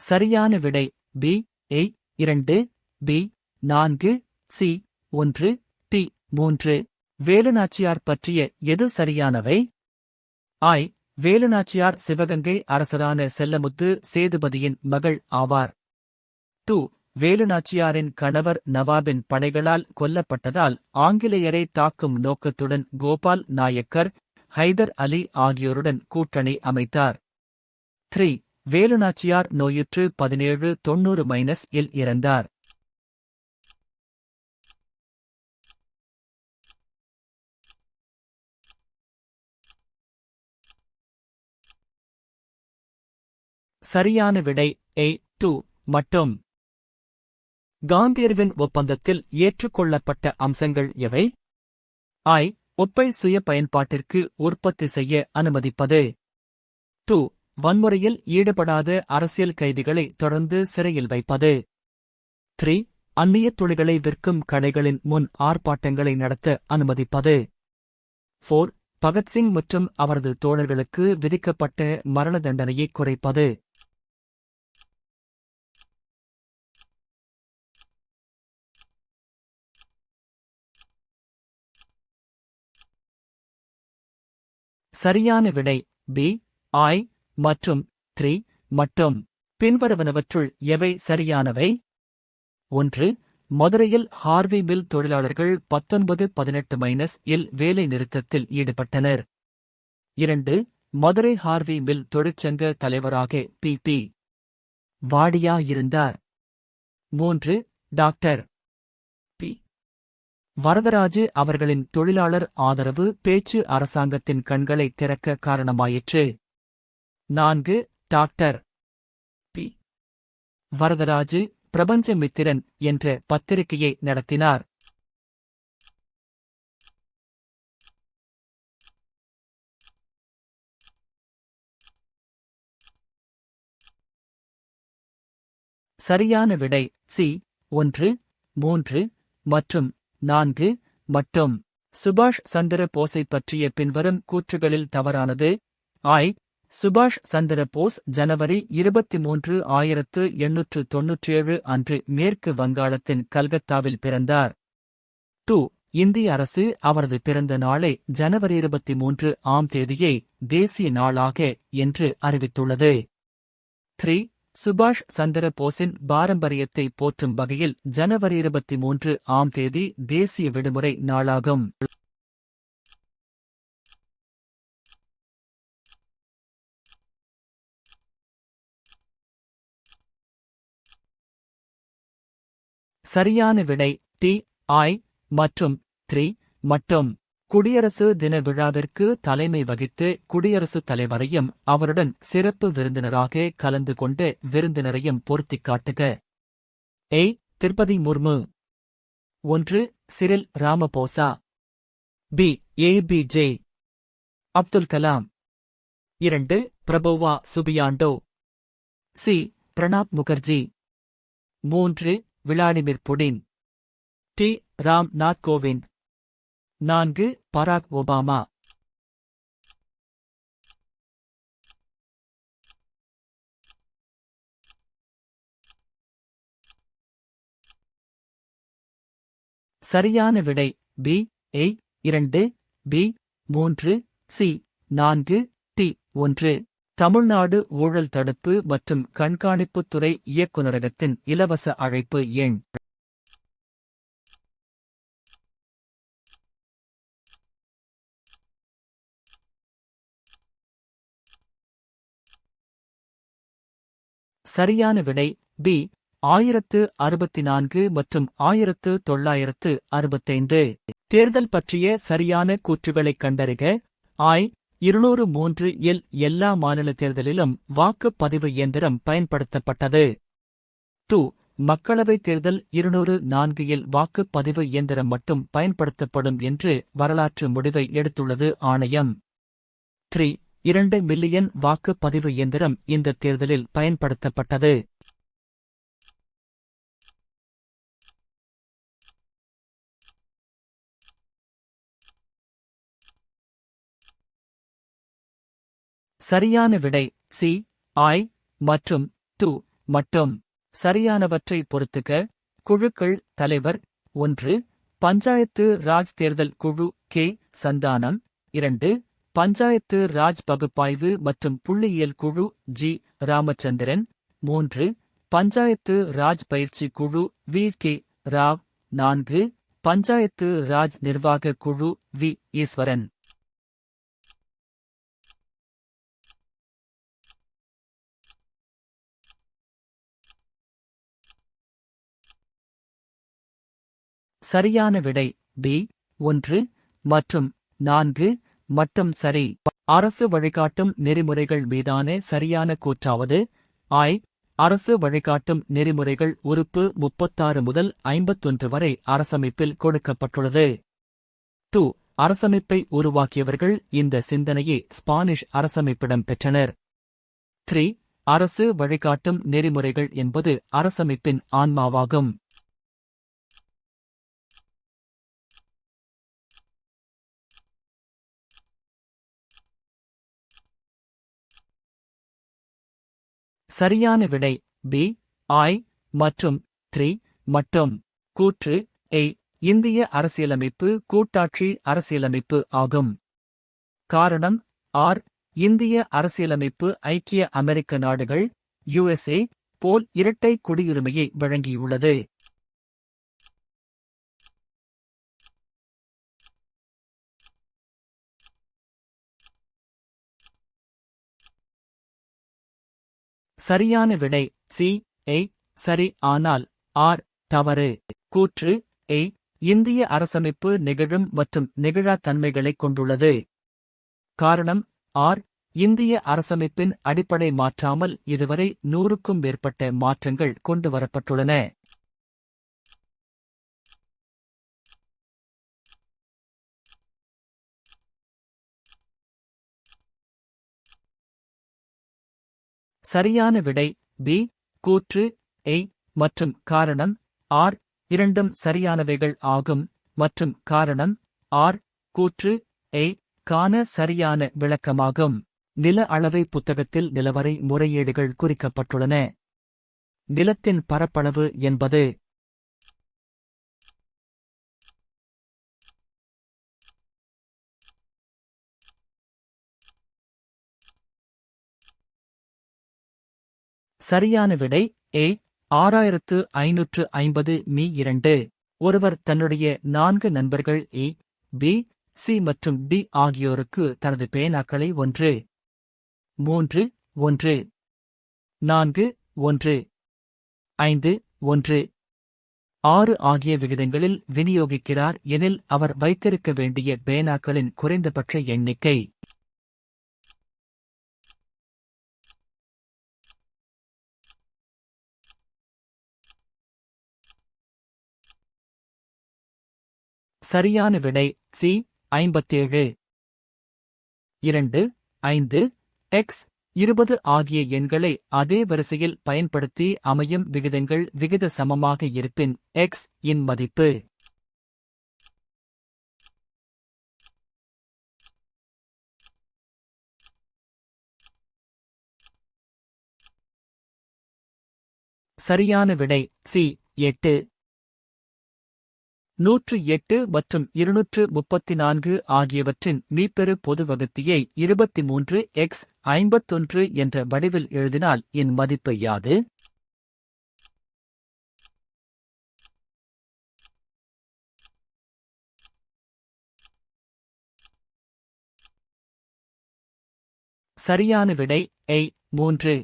சரியான விடை B. 2. B. 4. C. 1. D. 3. Velu Nachiyar பற்றிய எது சரியானவை? வேலுநாச்சியார் சிவகங்கை அரசரான செல்லமுத்து சேதுபதியின் மகள் ஆவார். 2. வேலுநாச்சியாரின் கணவர் நவாபின் படைகளால் கொல்லப்பட்டதால் ஆங்கிலேயரை தாக்கும் நோக்கத்துடன் கோபால் நாயக்கர், ஹைதர் அலி ஆகியோருடன் கூட்டணி அமைத்தார். 3. வேலுநாச்சியார் நோயுற்று 1790 இறந்தார். சரியான விடை 2 மட்டும். காந்தியர்வின் ஒப்பந்தத்தில் ஏற்றுக்கொள்ளப்பட்ட அம்சங்கள் எவை? ஒப்பை சுய பயன்பாட்டிற்கு உற்பத்தி செய்ய அனுமதிப்பது. 2. வன்முறையில் ஈடுபடாத அரசியல் கைதிகளை தொடர்ந்து சிறையில் வைப்பது. 3. அந்நியத் தொழில்களை விற்கும் கடைகளின் முன் ஆர்ப்பாட்டங்களை நடத்த அனுமதிப்பது. 4. பகத்சிங் மற்றும் அவரது தோழர்களுக்கு விதிக்கப்பட்ட மரண தண்டனையை குறைப்பது. சரியான விடை பி, I மற்றும் 3 மட்டும். பின்வருவனவற்றுள் எவை சரியானவை? 1. மதுரையில் ஹார்வி மில் தொழிலாளர்கள் 1918-இல் வேலை நிறுத்தத்தில் ஈடுபட்டனர். 2. மதுரை ஹார்வி மில் தொழிற்சங்க தலைவராக பி. வாடியா இருந்தார். 3. Doctor B. வரதராஜு அவர்களின் தொழிலாளர் ஆதரவு பேச்சு அரசாங்கத்தின் கண்களை திறக்க காரணமாயிற்று. 4. Doctor B. வரதராஜு பிரபஞ்சமித்திரன் என்ற பத்திரிகையை நடத்தினார். சரியான விடை சி, 1, 3 மற்றும் 4 மட்டும். சுபாஷ் சந்திர போஸைப் பற்றிய பின்வரும் கூற்றுகளில் தவறானது. I. சுபாஷ் சந்திர போஸ் ஜனவரி 23, 1897 அன்று மேற்கு வங்காளத்தின் கல்கத்தாவில் பிறந்தார். 2. இந்திய அரசு அவரது பிறந்த நாளை ஜனவரி 23 ஆம் தேதியை தேசிய நாளாக என்று அறிவித்துள்ளது. 3. சுபாஷ் சந்திர போஸின் பாரம்பரியத்தை போற்றும் வகையில் ஜனவரி 23 ஆம் தேதி தேசிய விடுமுறை நாளாகும். சரியான விடை டி, I மற்றும் 3 மட்டும். குடியரசு தின விழாவிற்கு தலைமை வகித்து குடியரசுத் தலைவரையும் அவருடன் சிறப்பு விருந்தினராக கலந்து கொண்ட விருந்தினரையும் பொருத்திக் காட்டுக. A. Droupadi Murmu. 1. Cyril Ramaphosa. B. ABJ Abdul Kalam. 2. Prabowo Subianto. C. Pranab Mukherjee. 3. Vladimir Putin. T. Ram Nath Kovind. 4. Barack Obama. சரியான விடை B, A. 2, B. 3, C. 4, T. 1. Tamil Nadu ஊழல் தடுப்பு மற்றும் கண்காணிப்புத்துறை இயக்குநரகத்தின் இலவச அழைப்பு எண். சரியான விடை பி, 1064 மற்றும் 1965. தேர்தல் பற்றிய சரியான கூற்றுகளைக் கண்டறிக. I. 203 எல்லா மாநில தேர்தலிலும் வாக்குப்பதிவு இயந்திரம் பயன்படுத்தப்பட்டது. 2. மக்களவைத் தேர்தல் 204 வாக்குப்பதிவு இயந்திரம் மட்டும் பயன்படுத்தப்படும் என்று வரலாற்று முடிவை எடுத்துள்ளது ஆணையம். 3. 2 மில்லியன் வாக்குப்பதிவு இயந்திரம் இந்த தேர்தலில் பயன்படுத்தப்பட்டது. சரியான விடை சி, I மற்றும் 2 மட்டும். சரியானவற்றை பொறுத்துக. குழுக்கள் தலைவர். 1. பஞ்சாயத்து ராஜ் தேர்தல் குழு கே. சந்தானம். 2. பஞ்சாயத்து ராஜ் பகுப்பாய்வு மற்றும் புள்ளியியல் குழு ஜி. ராமச்சந்திரன். 3. பஞ்சாயத்து ராஜ் பயிற்சி குழு வி. கே. ராவ். 4. பஞ்சாயத்து ராஜ் நிர்வாக குழு வி. ஈஸ்வரன். சரியான விடை பி, 1 மற்றும் 4 மட்டும் சரி. அரசு வழிகாட்டும் நெறிமுறைகள் மீதான சரியான கூற்றாவது. I. அரசு வழிகாட்டும் நெறிமுறைகள் உறுப்பு 36 முதல் 51 வரை அரசமைப்பில் கொடுக்கப்பட்டுள்ளது. 2. அரசமைப்பை உருவாக்கியவர்கள் இந்த சிந்தனையை ஸ்பானிஷ் அரசமைப்பிடம் பெற்றனர். 3. அரசு வழிகாட்டும் நெறிமுறைகள் என்பது அரசமைப்பின் ஆன்மாவாகும். சரியான விடை பி I மற்றும் 3 மட்டும். கூற்று A இந்திய அரசியலமைப்பு கூட்டாட்சி அரசியலமைப்பு ஆகும். காரணம் R இந்திய அரசியலமைப்பு ஐக்கிய அமெரிக்க நாடுகள் USA போல் இரட்டை குடியுரிமையை வழங்கியுள்ளது. சரியான விடை சி A சரி ஆனால் R தவறு. கூற்று A இந்திய அரசமைப்பு நெகிழும் மற்றும் நெகிழா தன்மைகளைக் கொண்டுள்ளது. காரணம் R இந்திய அரசமைப்பின் அடிப்படை மாற்றாமல் இதுவரை 100க்கும் மேற்பட்ட மாற்றங்கள் கொண்டுவரப்பட்டுள்ளன. சரியான விடை பி கூற்று A மற்றும் காரணம் R இரண்டும் சரியானவைகள் ஆகும் மற்றும் காரணம் R கூற்று A கான சரியான விளக்கமாகும். நில அளவை புத்தகத்தில் நிலவரை முறையீடுகள் குறிக்கப்பட்டுள்ளன. நிலத்தின் பரப்பளவு என்பது சரியான விடை A 6550 மீ 2. ஒருவர் தன்னுடைய 4 நண்பர்கள் A, B, C மற்றும் D ஆகியோருக்கு தனது பேனாக்களை 1, 3, 1, 4, 1, 5, 1, 6 ஆகிய விகிதங்களில் விநியோகிக்கிறார் எனில் அவர் வைத்திருக்க வேண்டிய பேனாக்களின் குறைந்தபட்ச எண்ணிக்கை. சரியான விடை சி 57. 2, 5, x 20 ஆகிய எண்களை அதே வரிசையில் பயன்படுத்தி அமையும் விகிதங்கள் விகித சமமாக இருப்பின் x இன் மதிப்பு. சரியான விடை சி 8. 108 மற்றும் 234 ஆகியவற்றின் மீப்பெரு பொது வகுத்தியை 23x51 என்ற வடிவில் எழுதினால் இன் மதிப்பு யாது? சரியான விடை A 3.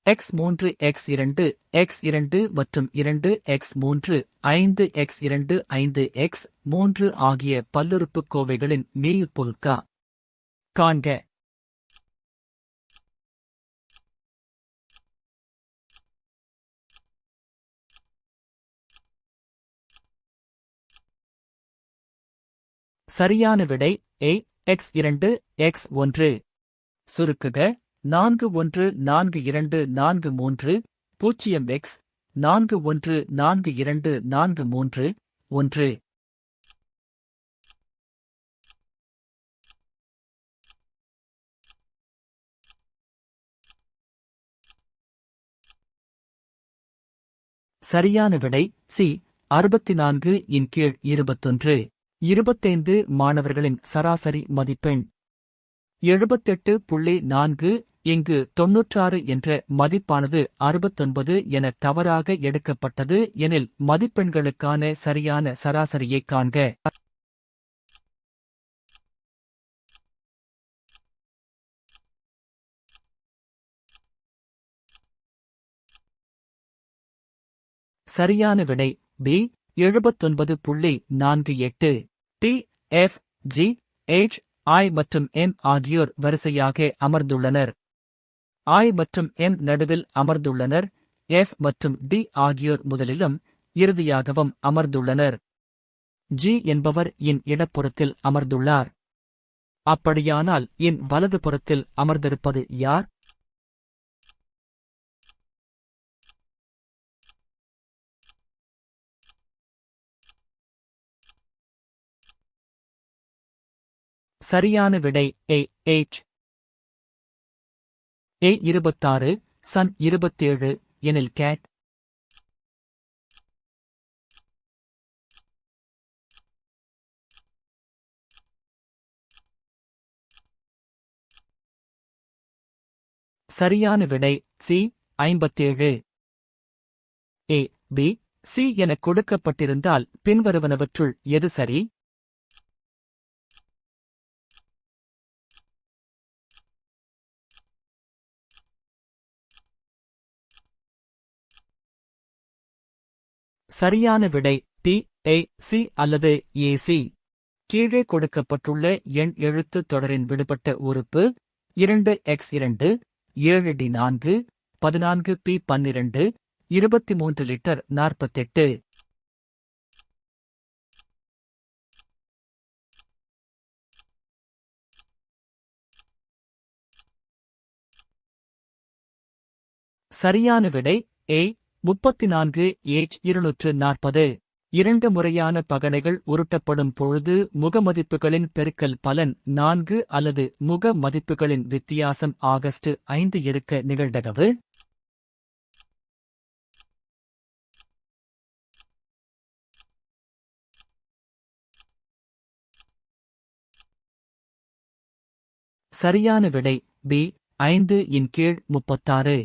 x3 x2 x2 மற்றும் 2 x3 5 x2 5 x3 ஆகிய பல்லுறுப்புக்கோவைகளின் மீயுட்பொருட்கா காண்க. சரியான விடை A x2 x1. சுருக்குக 414243 0x 414243 1. சரியான விடை சி 64 இன் கீழ் 21. 25 மாணவர்களின் சராசரி மதிப்பெண் 78.4. இங்கு 96 என்ற மதிப்பானது 69 என தவறாக எடுக்கப்பட்டது எனில் மதிப்பெண்களுக்கான சரியான சராசரியைக் காண்க. சரியான விடை B 79.48. T, F, G, H, I மற்றும் M ஆகியோர் வரிசையாக அமர்ந்துள்ளனர். I மற்றும் M நடுவில் அமர்ந்துள்ளனர். F மற்றும் D ஆகியோர் முதலிலும் இறுதியாகவும் அமர்ந்துள்ளனர். G என்பவர் இன் இடப்புறத்தில் அமர்ந்துள்ளார். அப்படியானால் இன் வலதுபுறத்தில் அமர்ந்திருப்பது யார்? சரியான விடை A H. ஏ 26 சன் 27 எனில் கேட். சரியான விடை சி 57. ஏ பி சி எனக் கொடுக்கப்பட்டிருந்தால் பின்வருவனவற்றுள் எது சரி? சரியான விடை டி ஏ சி அல்லது ஏசி. கீழே கொடுக்கப்பட்டுள்ள எண் எழுத்துத் தொடரின் விடுபட்ட உறுப்பு 2x2 7d4 14p12 23 லிட்டர் 48. சரியான விடை ஏ 34H240. இரண்டு முறையான பகடைகள் உருட்டப்படும் பொழுது முகமதிப்புகளின் பெருக்கல் பலன் 4 அல்லது முக மதிப்புகளின் வித்தியாசம் ஆகஸ்ட் 5 இருக்க நிகழ்தகவு. சரியான விடை பி 5 இன் கீழ் 36.